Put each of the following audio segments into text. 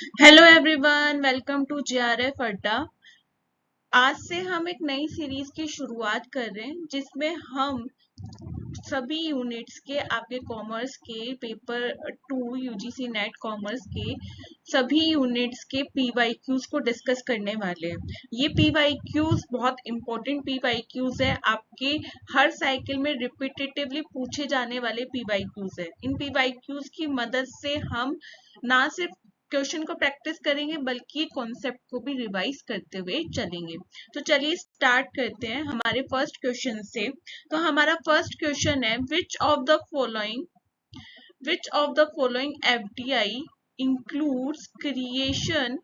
Hello everyone, welcome to JRF Adda. आज से हम एक नई सीरीज की शुरुआत कर रहे हैं जिसमें हम सभी यूनिट्स के आपके कॉमर्स के पेपर 2 यूजीसी नेट कॉमर्स के सभी यूनिट्स के पीवाईक्यूज को डिस्कस करने वाले हैं। ये पीवाईक्यूज बहुत इंपॉर्टेंट पीवाईक्यूज है, आपके हर साइकिल में रिपीटेटिवली पूछे जाने वाले पीवाईक्यूज है। इन पीवाईक्यूज की मदद से हम ना सिर्फ क्वेश्चन को प्रैक्टिस करेंगे बल्कि कॉन्सेप्ट को भी रिवाइज करते हुए चलेंगे। तो चलिए स्टार्ट करते हैं हमारे फर्स्ट क्वेश्चन से। तो हमारा फर्स्ट क्वेश्चन है, विच of the following FDI includes creation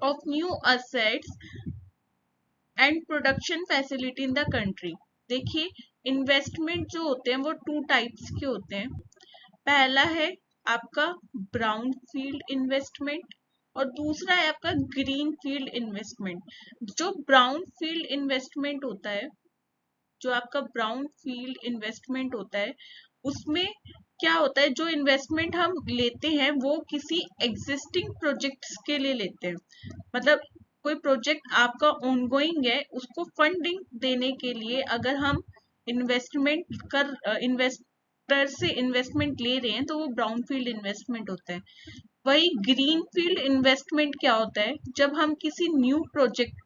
of new assets and production facility in the country। देखिए, इन्वेस्टमेंट जो होते हैं वो टू टाइप्स के होते हैं। पहला है आपका ब्राउन फील्ड इन्वेस्टमेंट और दूसरा है आपका ग्रीन फील्ड इन्वेस्टमेंट। जो ब्राउन फील्ड इन्वेस्टमेंट होता है जो आपका ब्राउन फील्ड इन्वेस्टमेंट होता है उसमें क्या होता है, जो इन्वेस्टमेंट हम लेते हैं वो किसी एग्जिस्टिंग प्रोजेक्ट्स के लिए लेते हैं। मतलब कोई प्रोजेक्ट आपका ऑनगोइंग है, उसको फंडिंग देने के लिए अगर हम इन्वेस्टर से इन्वेस्टमेंट ले रहे हैं तो वो ब्राउन फील्ड इन्वेस्टमेंट होता है। वही ग्रीन फील्ड इन्वेस्टमेंट क्या होता है, जब हम किसी न्यू प्रोजेक्ट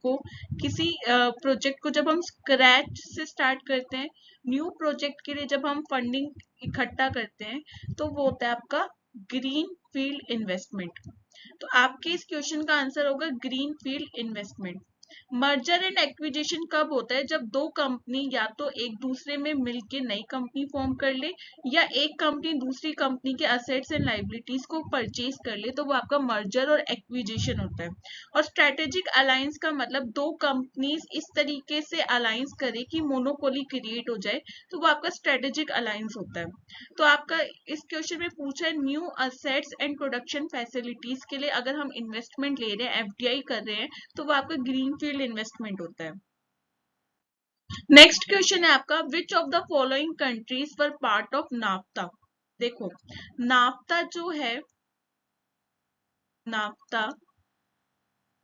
को जब हम स्क्रैच से स्टार्ट करते हैं, न्यू प्रोजेक्ट के लिए जब हम फंडिंग इकट्ठा करते हैं तो वो होता है आपका ग्रीन फील्ड इन्वेस्टमेंट। तो आपके इस क्वेश्चन का आंसर होगा green field investment. Merger and acquisition कब होता है, जब दो कंपनी या तो एक दूसरे में मिलके नई कंपनी फॉर्म कर ले या एक कंपनी दूसरी कंपनी के असेट्स एंड लाइबिलिटीज को परचेज कर ले, तो वो आपका मर्जर और एक्विजिशन होता है। और स्ट्रेटेजिक अलायंस का मतलब दो कंपनीज इस तरीके से अलायंस करे कि मोनोपोली क्रिएट हो जाए, तो वो आपका स्ट्रेटेजिक अलायंस होता है। तो आपका इस क्वेश्चन में पूछा है new assets and production facilities के लिए अगर हम इन्वेस्टमेंट ले रहे हैं, एफडीआई कर रहे हैं, तो वो आपका ग्रीन फील्ड इन्वेस्टमेंट होता है। नेक्स्ट क्वेश्चन है आपका, which of the following countries were part of NAFTA. देखो, नाफ्ता जो है, नाफ्ता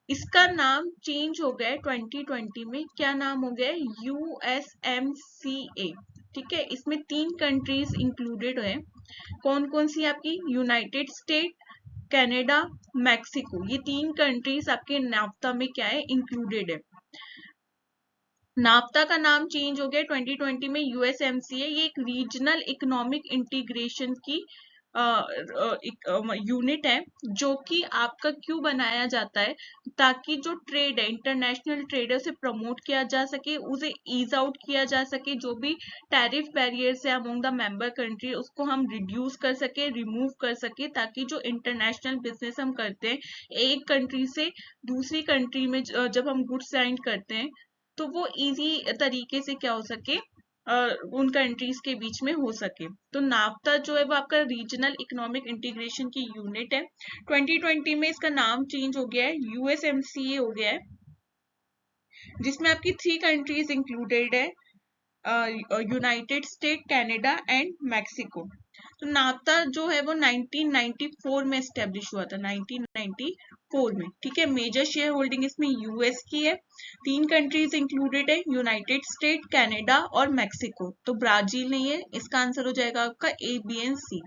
इसका नाम चेंज हो गया है 2020 में। क्या नाम हो गया है? यूएसएमसीए। ठीक है, इसमें 3 कंट्रीज इंक्लूडेड है। कौन कौन सी आपकी? United state, Canada, Mexico. ये 3 कंट्रीज आपके नाफ्ता में क्या है? इंक्लूडेड है। नाफ्ता का नाम चेंज हो गया 2020 में, यूएसएमसीए। ये एक रीजनल इकोनॉमिक इंटीग्रेशन की यूनिट है, जो कि आपका क्यों बनाया जाता है, ताकि जो ट्रेड है, इंटरनेशनल ट्रेड है, उसे प्रमोट किया जा सके, उसे ईज आउट किया जा सके। जो भी टैरिफ बैरियर्स है अमंग द मेंबर कंट्री, उसको हम रिड्यूस कर सके, रिमूव कर सके, ताकि जो इंटरनेशनल बिजनेस हम करते हैं एक कंट्री से दूसरी कंट्री में जब हम गुड्स सेंड करते हैं तो वो इजी तरीके से क्या हो सके, उन कंट्रीज के बीच में हो सके। तो नाफ्ता जो है वो आपका रीजनल इकोनॉमिक इंटीग्रेशन की यूनिट है। 2020 में इसका नाम चेंज हो गया है, यूएसएमसीए हो गया है, जिसमें आपकी 3 कंट्रीज इंक्लूडेड है, United state, Canada and Mexico. तो नाफ्ता जो है वो 1994 में स्टेब्लिश हुआ था, 1994 में। ठीक है, मेजर शेयर होल्डिंग इसमें यूएस की है। 3 कंट्रीज इंक्लूडेड है, यूनाइटेड स्टेट, कनाडा और मैक्सिको। तो ब्राजील नहीं है, इसका आंसर हो जाएगा आपका ए, बी एंड सी।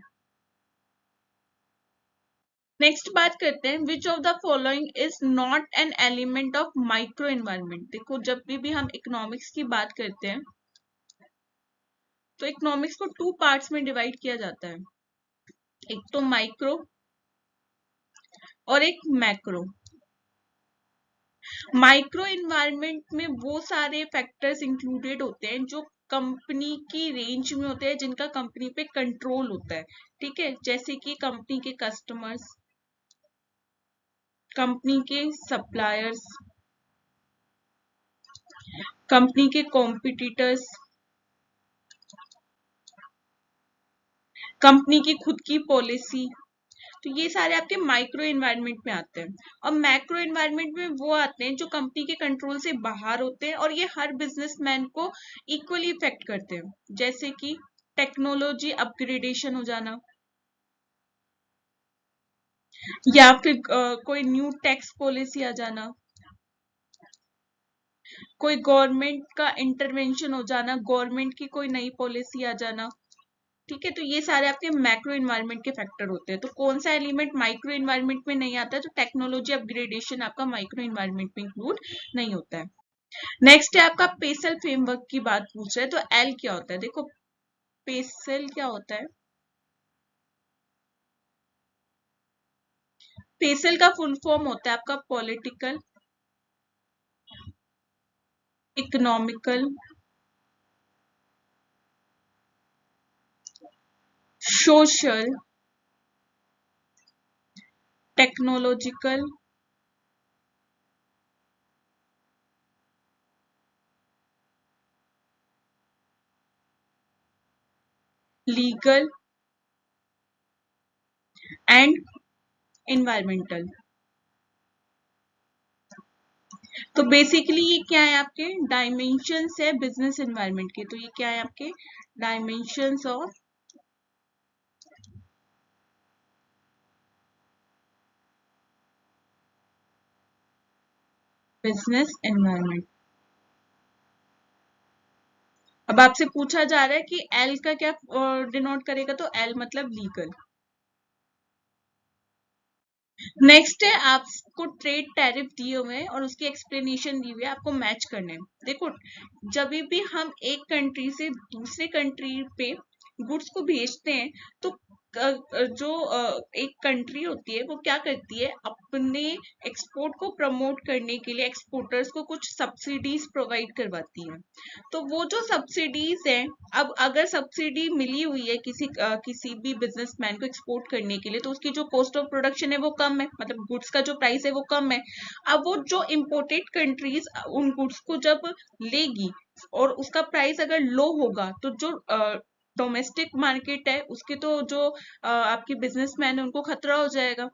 नेक्स्ट बात करते हैं, विच of the following is not an element of micro environment. देखो, जब भी हम इकोनॉमिक्स की बात करते हैं तो इकोनॉमिक्स को 2 पार्ट्स में डिवाइड किया जाता है, एक तो माइक्रो और एक मैक्रो। माइक्रो एनवायरनमेंट में वो सारे फैक्टर्स इंक्लूडेड होते हैं जो कंपनी की रेंज में होते हैं, जिनका कंपनी पे कंट्रोल होता है। ठीक है, जैसे कि कंपनी के कस्टमर्स, कंपनी के सप्लायर्स, कंपनी के कॉम्पिटिटर्स, कंपनी की खुद की पॉलिसी। तो ये सारे आपके माइक्रो एनवायरनमेंट में आते हैं। और मैक्रो एनवायरनमेंट में वो आते हैं जो कंपनी के कंट्रोल से बाहर होते हैं और ये हर बिजनेसमैन को इक्वली इफेक्ट करते हैं, जैसे कि टेक्नोलॉजी अपग्रेडेशन हो जाना, या फिर कोई न्यू टैक्स पॉलिसी आ जाना, कोई गवर्नमेंट का इंटरवेंशन हो जाना, गवर्नमेंट की कोई नई पॉलिसी आ जाना। ठीक है, तो ये सारे आपके मैक्रो इन्वायरमेंट के फैक्टर होते हैं। तो कौन सा एलिमेंट माइक्रो इन्वायरमेंट में नहीं आता है? तो टेक्नोलॉजी अपग्रेडेशन आपका माइक्रो इन्वायरमेंट में इंक्लूड नहीं होता है। नेक्स्ट है आपका पेसल फ्रेमवर्क की बात पूछ रहे हैं, तो एल क्या होता है? देखो, पेसल क्या होता है? पेसल का फुल फॉर्म होता है आपका political, economical, social, technological, legal and environmental. तो बेसिकली ये क्या है? आपके डायमेंशंस है बिजनेस एनवायरनमेंट के। तो ये क्या है? आपके डायमेंशंस ऑफ बिजनेस एनवायरनमेंट। अब आपसे पूछा जा रहा है कि एल का क्या डिनोट करेगा? तो एल मतलब लीगल। नेक्स्ट है आपको ट्रेड टैरिफ दिए हुए हैं और उसकी एक्सप्लेनेशन दी हुई है, आपको मैच करने हैं। देखो, जब भी हम एक कंट्री से दूसरे कंट्री पे गुड्स को भेजते हैं, तो जो एक कंट्री होती है वो क्या करती है? अपने एक्सपोर्ट को प्रमोट करने के लिए एक्सपोर्टर्स को कुछ सब्सिडीज प्रोवाइड करवाती है। तो वो जो सब्सिडीज हैं, अब अगर सब्सिडी मिली हुई है किसी भी बिजनेसमैन को एक्सपोर्ट करने के लिए, तो उसकी जो कॉस्ट ऑफ प्रोडक्शन है वो कम है, मतलब गुड्स का जो प्राइस है वो कम है। अब वो जो इम्पोर्टेड कंट्रीज उन गुड्स को जब लेगी और उसका प्राइस अगर लो होगा, तो जो डोमेस्टिक मार्केट है उसके तो जो आपके बिजनेसमैन है उनको खतरा हो जाएगा।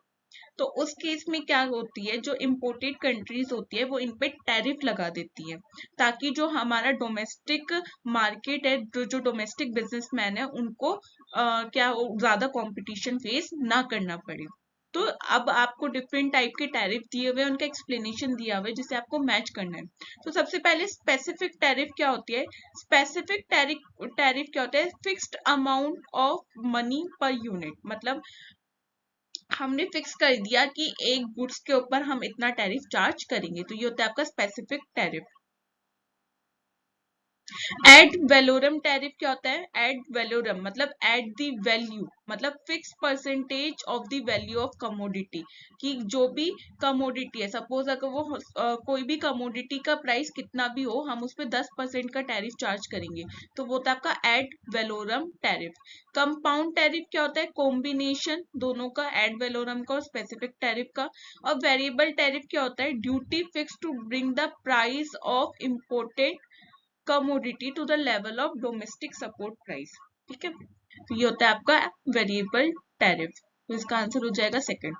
तो उस केस में क्या होती है? जो इम्पोर्टेड कंट्रीज होती है वो इन पे टैरिफ लगा देती है, ताकि जो हमारा डोमेस्टिक मार्केट है, जो डोमेस्टिक बिजनेसमैन है, उनको क्या ज्यादा कंपटीशन फेस ना करना पड़े। तो अब आपको डिफरेंट टाइप के टैरिफ दिए हुए हैं, उनका एक्सप्लेनेशन दिया हुआ है जिसे आपको मैच करना है। तो सबसे पहले स्पेसिफिक टैरिफ क्या होती है? स्पेसिफिक टैरिफ टैरिफ क्या होता है? Fixed amount of money per unit. मतलब हमने फिक्स कर दिया कि एक गुड्स के ऊपर हम इतना टैरिफ चार्ज करेंगे, तो ये होता है आपका स्पेसिफिक टैरिफ। एड वेलोरम टैरिफ क्या होता है? एड वेलोरम मतलब एड द वैल्यू, मतलब fix percentage of the value of commodity. कि जो भी कमोडिटी है, सपोज अगर वो कोई भी कमोडिटी का प्राइस कितना भी हो, हम उस पर 10% का टैरिफ चार्ज करेंगे, तो वो होता है आपका एड वेलोरम टैरिफ। कंपाउंड टैरिफ क्या होता है? कॉम्बिनेशन दोनों का, एड वेलोरम का और स्पेसिफिक टैरिफ का। और वेरिएबल टैरिफ क्या होता है? Duty fix to bring the price of imported commodity to the level of domestic support price. ठीक है, तो ये होता है आपका वेरिएबल टैरिफ। तो इसका आंसर हो जाएगा सेकंड।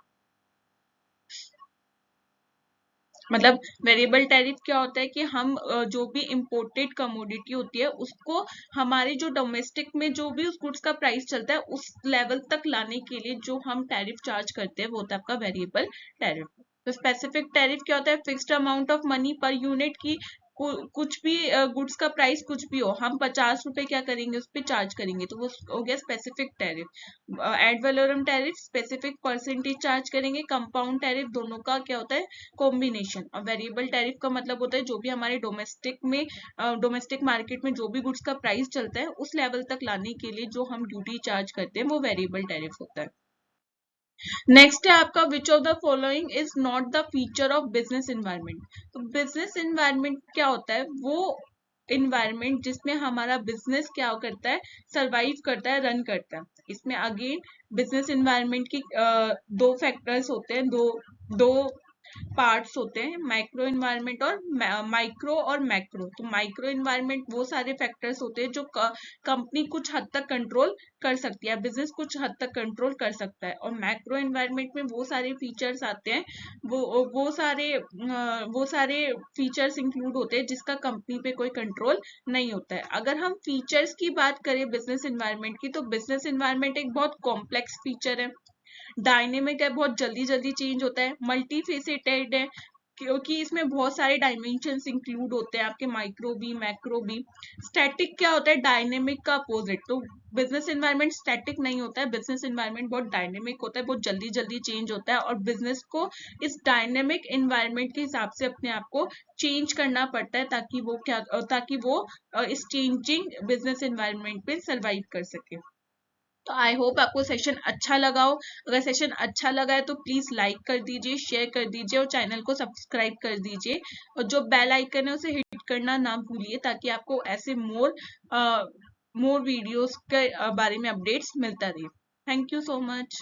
मतलब वेरिएबल टैरिफ क्या होता है कि हम जो भी इम्पोर्टेड कमोडिटी होती है उसको हमारे जो डोमेस्टिक में जो भी उस गुड्स का प्राइस चलता है उस लेवल तक लाने के लिए जो हम टैरिफ चार्ज करते हैं वो होता है आपका वेरिएबल टैरिफ। तो स्पेसिफिक टैरिफ क्या होता है? Fixed amount of money per unit की, कुछ भी गुड्स का प्राइस कुछ भी हो, हम 50 रुपए क्या करेंगे? उस पर चार्ज करेंगे, तो वो हो गया specific tariff. Ad valorem tariff specific percentage charge करेंगे। कंपाउंड टैरिफ दोनों का क्या होता है? कॉम्बिनेशन। और वेरिएबल टैरिफ का मतलब होता है जो भी हमारे डोमेस्टिक मार्केट में जो भी गुड्स का प्राइस चलता है उस लेवल तक लाने के लिए जो हम ड्यूटी चार्ज करते हैं वो वेरिएबल टैरिफ होता है। नेक्स्ट है आपका which of the following is not the feature of business environment. तो बिजनेस इन्वायरमेंट क्या होता है? वो इन्वायरमेंट जिसमें हमारा बिजनेस क्या करता है? सरवाइव करता है, रन करता है। इसमें अगेन बिजनेस इन्वायरमेंट की दो फैक्टर्स होते हैं, दो पार्ट्स होते हैं, माइक्रो इन्वायरमेंट और माइक्रो और मैक्रो। तो माइक्रो इन्वायरमेंट वो सारे फैक्टर्स होते हैं जो कंपनी कुछ हद तक कंट्रोल कर सकती है, बिजनेस कुछ हद तक कंट्रोल कर सकता है। और मैक्रो इन्वायरमेंट में वो सारे फीचर्स आते हैं, वो सारे फीचर्स इंक्लूड होते हैं जिसका कंपनी पे कोई कंट्रोल नहीं होता है। अगर हम फीचर्स की बात करें बिजनेस इन्वायरमेंट की, तो बिजनेस इन्वायरमेंट एक बहुत कॉम्प्लेक्स फीचर है। डायनेमिक है, बहुत जल्दी जल्दी चेंज होता है। मल्टी फेसेटेड है क्योंकि इसमें बहुत सारे डायमेंशंस इंक्लूड होते हैं, आपके माइक्रो भी मैक्रो भी। स्टैटिक क्या होता है? डायनेमिक का अपोजिट। तो बिजनेस एनवायरनमेंट स्टैटिक नहीं होता है, बिजनेस एनवायरनमेंट बहुत डायनेमिक होता है, बहुत जल्दी जल्दी चेंज होता है, और बिजनेस को इस डायनेमिक एनवायरनमेंट के हिसाब से अपने आप को चेंज करना पड़ता है ताकि वो इस चेंजिंग बिजनेस एनवायरनमेंट पे सर्वाइव कर सके। तो आई होप आपको सेशन अच्छा लगा हो। अगर सेशन अच्छा लगा है तो प्लीज लाइक कर दीजिए, शेयर कर दीजिए और चैनल को सब्सक्राइब कर दीजिए, और जो बेल आइकन है उसे हिट करना ना भूलिए ताकि आपको ऐसे मोर वीडियोस के बारे में अपडेट्स मिलता रहे। Thank you so much.